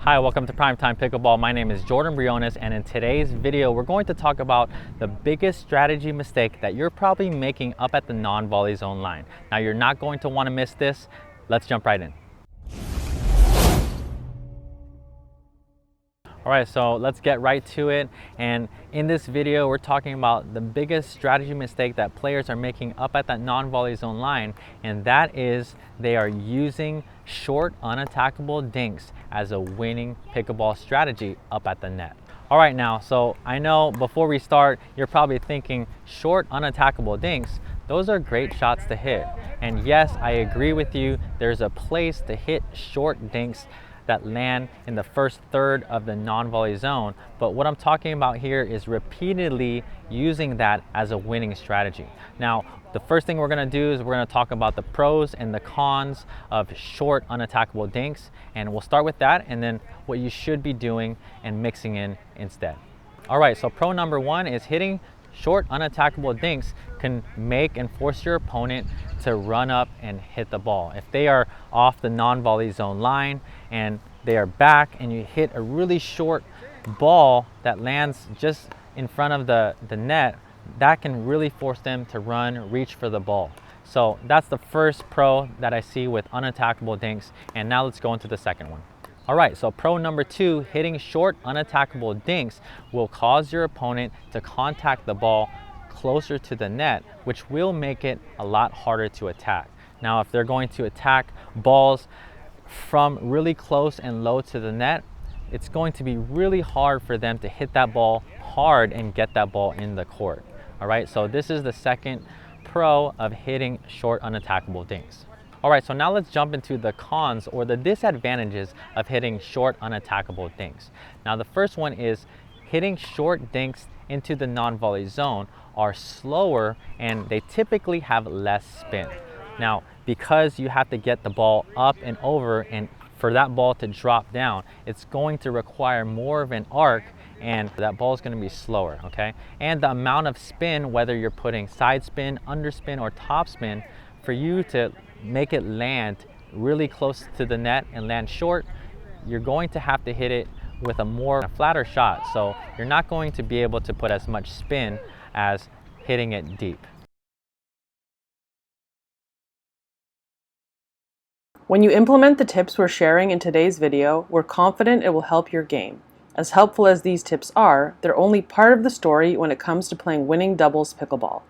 Hi, welcome to PrimeTime Pickleball. My name is Jordan Briones, and in today's video, we're going to talk about the biggest strategy mistake that you're probably making up at the non-volley zone line. Now, you're not going to want to miss this. Let's jump right in. All right, so let's get right to it. And in this video, we're talking about the biggest strategy mistake that players are making up at that non-volley zone line, and that is they are using short, unattackable dinks as a winning pickleball strategy up at the net. All right, now, so I know before we start, you're probably thinking short, unattackable dinks, those are great shots to hit. And yes, I agree with you, there's a place to hit short dinks that land in the first third of the non-volley zone. But what I'm talking about here is repeatedly using that as a winning strategy. Now, the first thing we're gonna do is we're gonna talk about the pros and the cons of short unattackable dinks. And we'll start with that and then what you should be doing and mixing in instead. All right, so pro number one is hitting short unattackable dinks can make and force your opponent to run up and hit the ball. If they are off the non-volley zone line and they are back and you hit a really short ball that lands just in front of the net, that can really force them to run, reach for the ball. So that's the first pro that I see with unattackable dinks. And now let's go into the second one. All right, so pro number two, hitting short unattackable dinks will cause your opponent to contact the ball closer to the net, which will make it a lot harder to attack. Now, if they're going to attack balls from really close and low to the net, it's going to be really hard for them to hit that ball hard and get that ball in the court. All right, so this is the second pro of hitting short unattackable dinks. All right, so now let's jump into the cons or the disadvantages of hitting short unattackable dinks. Now, the first one is hitting short dinks into the non-volley zone are slower and they typically have less spin. Now, because you have to get the ball up and over and for that ball to drop down, it's going to require more of an arc and that ball is going to be slower, okay? And the amount of spin, whether you're putting side spin, underspin, or top spin, for you to make it land really close to the net and land short, you're going to have to hit it with a flatter shot. So you're not going to be able to put as much spin as hitting it deep. When you implement the tips we're sharing in today's video, we're confident it will help your game. As helpful as these tips are, they're only part of the story when it comes to playing winning doubles pickleball.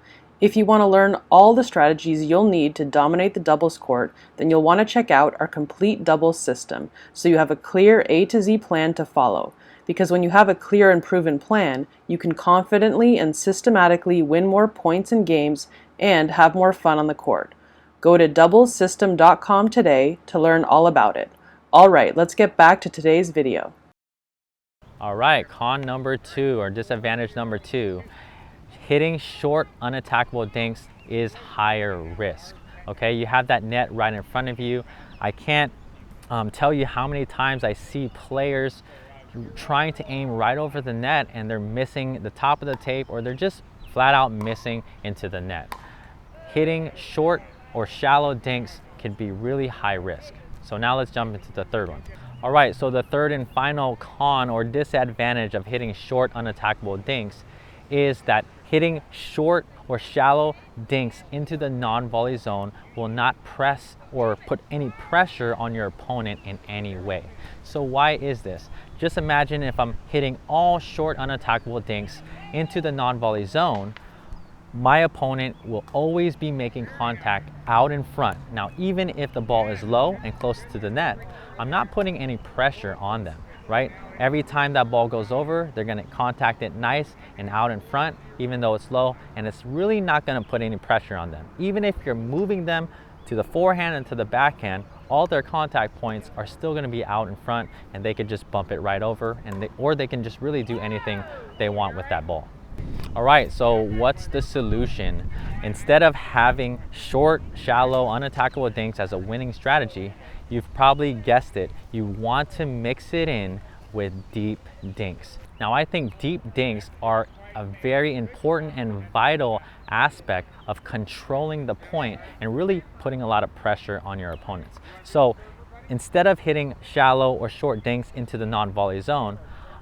If you want to learn all the strategies you'll need to dominate the doubles court, then you'll want to check out our complete doubles system so you have a clear A to Z plan to follow. Because when you have a clear and proven plan, you can confidently and systematically win more points in games and have more fun on the court. Go to doublesystem.com today to learn all about it. All right, let's get back to today's video. All right, con number two or disadvantage number two. Hitting short unattackable dinks is higher risk. Okay, you have that net right in front of you. I can't tell you how many times I see players trying to aim right over the net and they're missing the top of the tape or they're just flat out missing into the net. Hitting short or shallow dinks can be really high risk. So now let's jump into the third one. All right, so the third and final con or disadvantage of hitting short unattackable dinks is that hitting short or shallow dinks into the non-volley zone will not press or put any pressure on your opponent in any way. So why is this? Just imagine if I'm hitting all short unattackable dinks into the non-volley zone, my opponent will always be making contact out in front. Now, even if the ball is low and close to the net, I'm not putting any pressure on them, right? Every time that ball goes over, they're gonna contact it nice and out in front, even though it's low, and it's really not gonna put any pressure on them. Even if you're moving them to the forehand and to the backhand, all their contact points are still gonna be out in front and they could just bump it right over or they can just really do anything they want with that ball. All right, so what's the solution? Instead of having short, shallow, unattackable dinks as a winning strategy, you've probably guessed it, you want to mix it in with deep dinks. Now, I think deep dinks are a very important and vital aspect of controlling the point and really putting a lot of pressure on your opponents. So instead of hitting shallow or short dinks into the non-volley zone,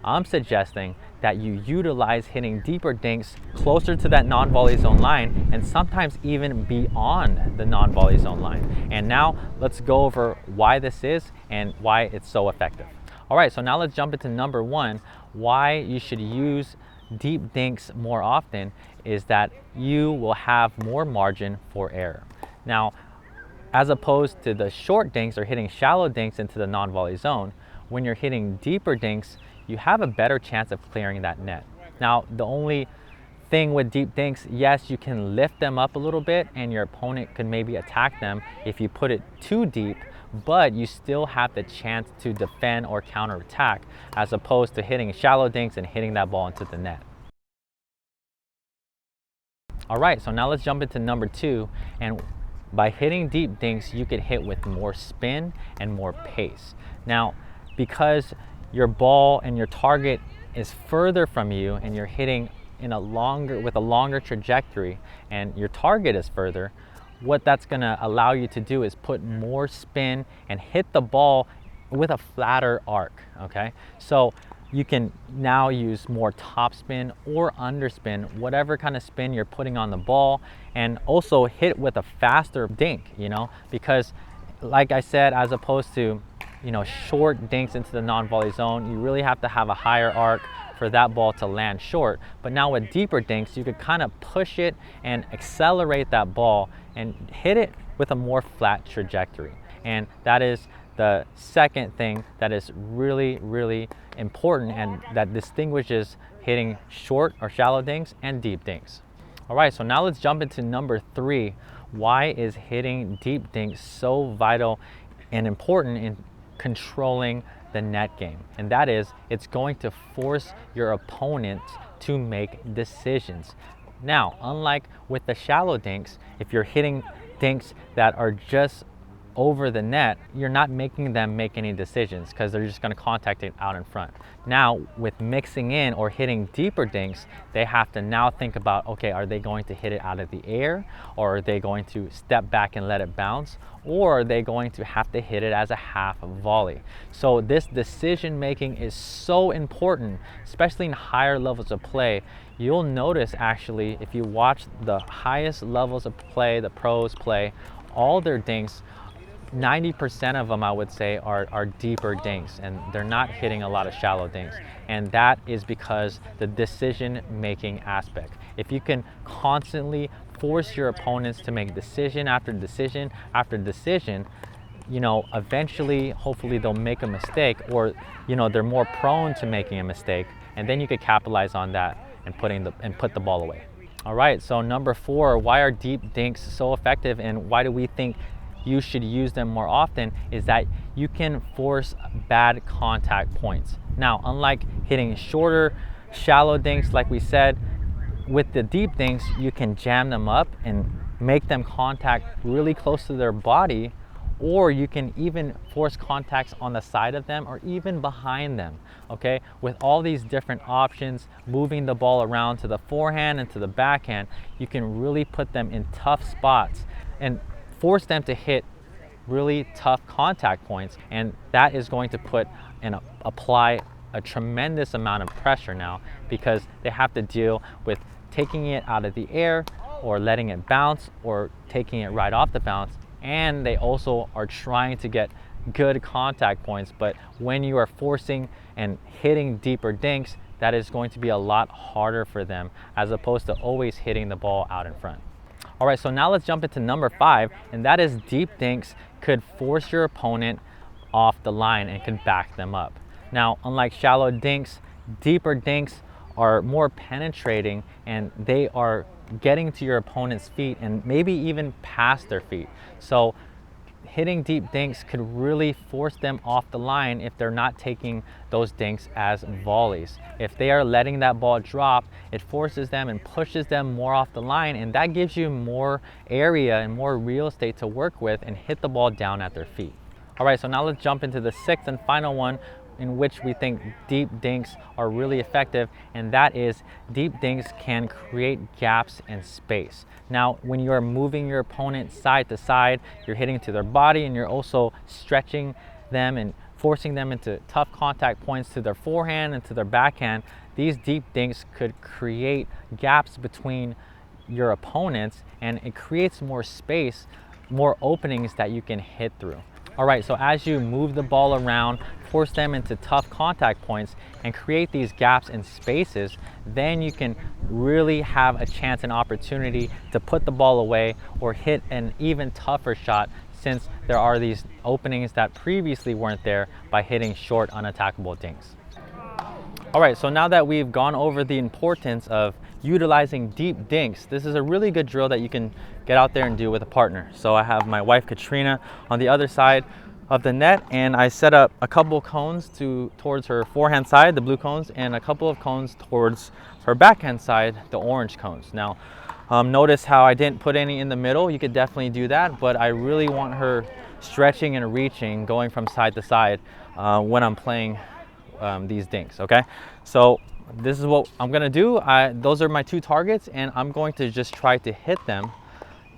I'm suggesting that you utilize hitting deeper dinks closer to that non-volley zone line and sometimes even beyond the non-volley zone line. And now let's go over why this is and why it's so effective. All right, so now let's jump into number one. Why you should use deep dinks more often is that you will have more margin for error. Now, as opposed to the short dinks or hitting shallow dinks into the non-volley zone, when you're hitting deeper dinks, you have a better chance of clearing that net. Now, the only thing with deep dinks, yes, you can lift them up a little bit and your opponent could maybe attack them if you put it too deep, but you still have the chance to defend or counterattack as opposed to hitting shallow dinks and hitting that ball into the net. All right, so now let's jump into number two. And by hitting deep dinks, you could hit with more spin and more pace. Now, because your ball and your target is further from you and you're hitting with a longer trajectory and your target is further, what that's gonna allow you to do is put more spin and hit the ball with a flatter arc, okay? So you can now use more topspin or underspin, whatever kind of spin you're putting on the ball, and also hit with a faster dink, because like I said, as opposed to short dinks into the non-volley zone, you really have to have a higher arc for that ball to land short. But now with deeper dinks, you could kind of push it and accelerate that ball and hit it with a more flat trajectory. And that is the second thing that is really, really important and that distinguishes hitting short or shallow dinks and deep dinks. All right, so now let's jump into number three. Why is hitting deep dinks so vital and important in controlling the net game? And that is, it's going to force your opponent to make decisions. Now, unlike with the shallow dinks, if you're hitting dinks that are just over the net, you're not making them make any decisions because they're just going to contact it out in front. Now, with mixing in or hitting deeper dinks, they have to now think about, okay, are they going to hit it out of the air, or are they going to step back and let it bounce, or are they going to have to hit it as a half volley? So this decision making is so important, especially in higher levels of play. You'll notice actually, if you watch the highest levels of play, the pros play, all their dinks, 90% of them, I would say, are deeper dinks, and they're not hitting a lot of shallow dinks. And that is because the decision-making aspect. If you can constantly force your opponents to make decision after decision after decision, eventually, hopefully they'll make a mistake, or, they're more prone to making a mistake, and then you could capitalize on that and put the ball away. All right, so number four, why are deep dinks so effective and why do we think you should use them more often, is that you can force bad contact points. Now, unlike hitting shorter, shallow dinks, like we said, with the deep dinks, you can jam them up and make them contact really close to their body, or you can even force contacts on the side of them or even behind them, okay? With all these different options, moving the ball around to the forehand and to the backhand, you can really put them in tough spots and force them to hit really tough contact points, and that is going to put and apply a tremendous amount of pressure now, because they have to deal with taking it out of the air or letting it bounce or taking it right off the bounce, and they also are trying to get good contact points. But when you are forcing and hitting deeper dinks, that is going to be a lot harder for them as opposed to always hitting the ball out in front. All right, so now let's jump into number five, and that is deep dinks could force your opponent off the line and can back them up. Now, unlike shallow dinks, deeper dinks are more penetrating and they are getting to your opponent's feet and maybe even past their feet. So hitting deep dinks could really force them off the line if they're not taking those dinks as volleys. If they are letting that ball drop, it forces them and pushes them more off the line, and that gives you more area and more real estate to work with and hit the ball down at their feet. All right, so now let's jump into the sixth and final one in which we think deep dinks are really effective, and that is deep dinks can create gaps in space. Now, when you are moving your opponent side to side, you're hitting to their body and you're also stretching them and forcing them into tough contact points to their forehand and to their backhand, these deep dinks could create gaps between your opponents, and it creates more space, more openings that you can hit through. All right, so as you move the ball around, force them into tough contact points and create these gaps and spaces, then you can really have a chance and opportunity to put the ball away or hit an even tougher shot, since there are these openings that previously weren't there by hitting short, unattackable dinks. All right, so now that we've gone over the importance of utilizing deep dinks, this is a really good drill that you can get out there and do with a partner. So I have my wife Katrina on the other side of the net, and I set up a couple cones towards her forehand side, the blue cones, and a couple of cones towards her backhand side, the orange cones. Now, notice how I didn't put any in the middle. You could definitely do that, but I really want her stretching and reaching, going from side to side when I'm playing these dinks, okay? So this is what I'm gonna do. Those are my two targets, and I'm going to just try to hit them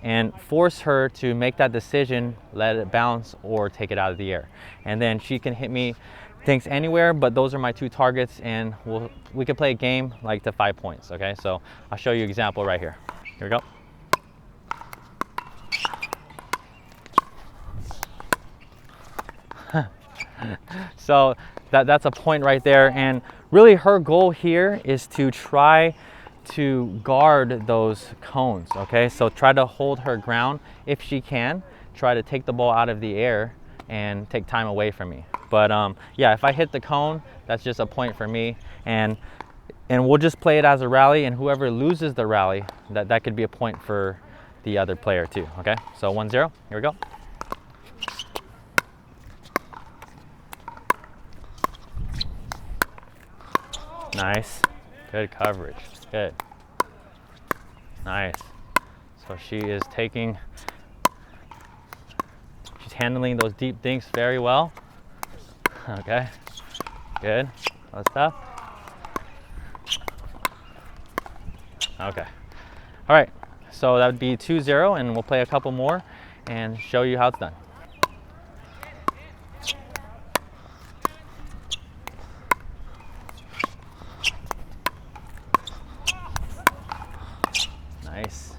and force her to make that decision, let it bounce or take it out of the air. And then she can hit me dinks anywhere, but those are my two targets, and we could play a game like to 5 points, okay? So I'll show you an example right here. Here we go. So that's a point right there, and really her goal here is to try to guard those cones, okay? So try to hold her ground if she can, try to take the ball out of the air and take time away from me. But yeah, if I hit the cone, that's just a point for me, and we'll just play it as a rally, and whoever loses the rally, that could be a point for the other player too, okay? So 1-0, here we go. Nice, good coverage, good. Nice. So she's handling those deep dinks very well. Okay, good, that's tough. Okay, all right, so that would be 2-0, and we'll play a couple more and show you how it's done. Nice.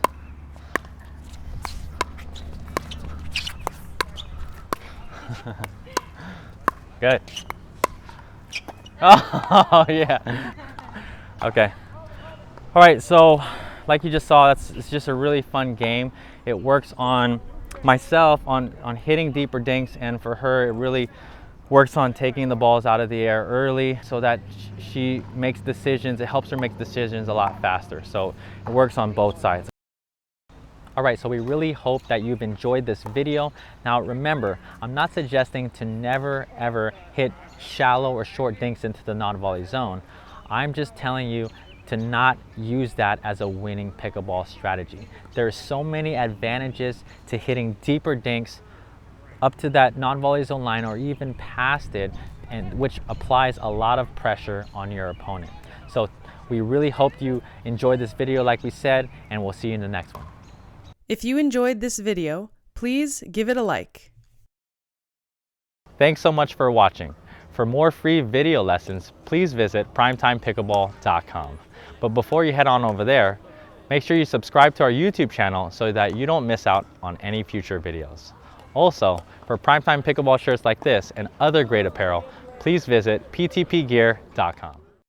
Good. Oh, yeah. Okay. All right, so like you just saw, it's just a really fun game. It works on myself on hitting deeper dinks, and for her, it really works on taking the balls out of the air early so that she makes decisions. It helps her make decisions a lot faster. So it works on both sides. All right, so we really hope that you've enjoyed this video. Now remember, I'm not suggesting to never ever hit shallow or short dinks into the non-volley zone. I'm just telling you to not use that as a winning pickleball strategy. There are so many advantages to hitting deeper dinks up to that non-volley zone line or even past it, and which applies a lot of pressure on your opponent. So we really hope you enjoyed this video like we said, and we'll see you in the next one. If you enjoyed this video, please give it a like. Thanks so much for watching. For more free video lessons, please visit primetimepickleball.com. But before you head on over there, make sure you subscribe to our YouTube channel so that you don't miss out on any future videos. Also, for PrimeTime Pickleball shirts like this and other great apparel, please visit ptpgear.com.